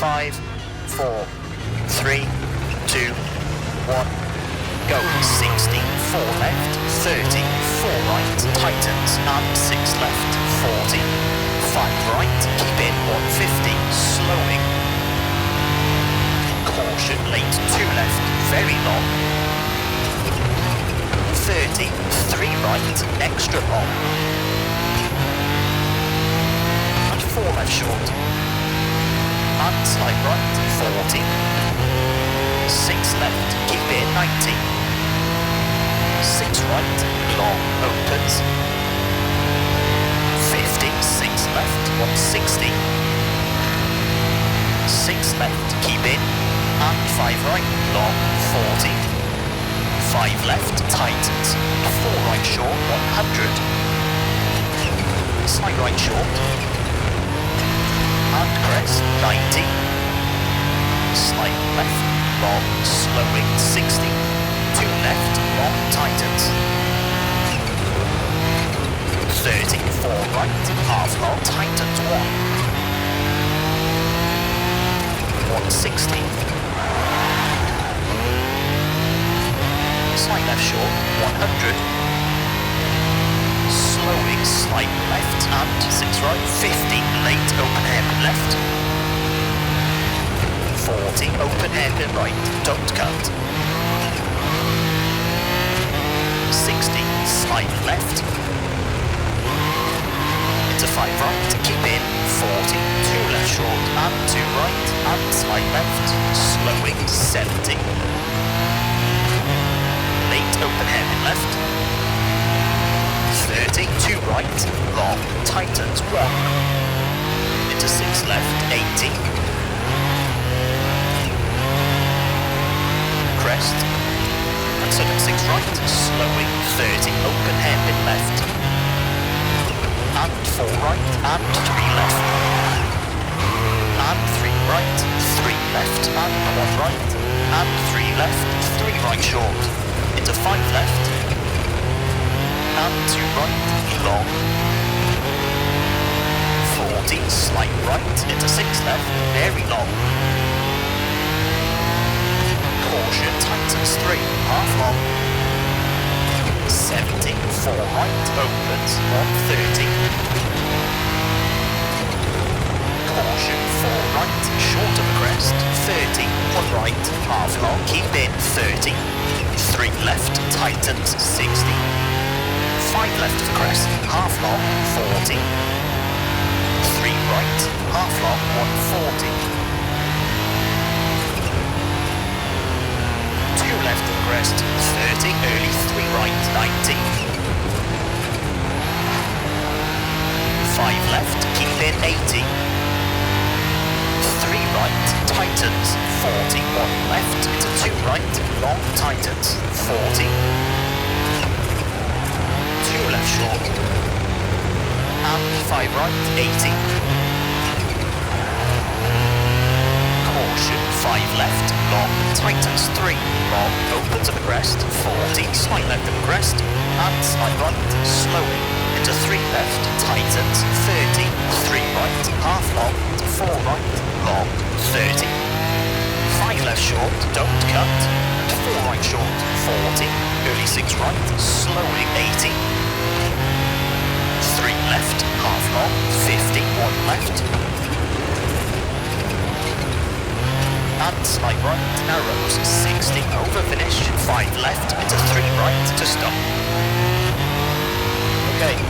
5, 4, 3, 2, 1. Go 60, 4 left, 30, 4 right, tightens, and 6 left, 40, 5 right, keep in 150, slowing. Caution, late 2 left, very long. 30, 3 right, extra long. And 4 left short. And slide right, 40. 6 left, keep in 90. 6 right, long, opens. 50, 6 left, 160. 6 left, keep in. And 5 right, long, 40. 5 left, tightens. 4 right short, 100. Slide right short. And crest, 90. Slide left, long, slowing, 60. 2 left, long, tightens. 30, 4 right, half long, tightens, 1. 160. Slide left short, 100. Slowing, slide left, and 6 right, 50, late, open hairpin left. 40, open hairpin right, don't cut. 60, slide left. Into 5 right, keep in, 40, 2 left short, and 2 right, and slide left, slowing, 70. Late, open hairpin left. 30, 2 right, long, tightens, 1. Into 6 left, 80. Crest. And sudden 6 right, slowing, 30, open hairpin left. And 4 right, and 3 left. And 3 right, 3 left, and 1 right. And 3 left, 3 right short. Into 5 left. And 2 right, long. 40, slight right, into 6 left, very long. Caution, tightens 3, half long. 70, 4 right, opens, 130. Caution, 4 right, short of the crest, 30, 1 right, half long, keep in, 30. 3 left, tightens, 60. 5 left of the crest, half long, 40. 3 right, half long, 140. 2 left of the crest, 30, early 3 right, 90. 5 left, keep in, 80. 3 right, tightens, 40, 1 left, into 2 right, long, tightens, 40. 2 left short, and 5 right, 80. Caution, 5 left, long, tightens 3, long, open to the crest, 40, slight left of the crest, and slight right, slowing, into 3 left, tightens, 30, 3 right, half long, to 4 right, long, 30. 5 left short, don't cut, and 4 right short, 40, early 6 right, slowing, 80. 3 left, half long, 50, 1 left. And slight right, narrows, 60, over finish, 5 left, into 3 right to stop.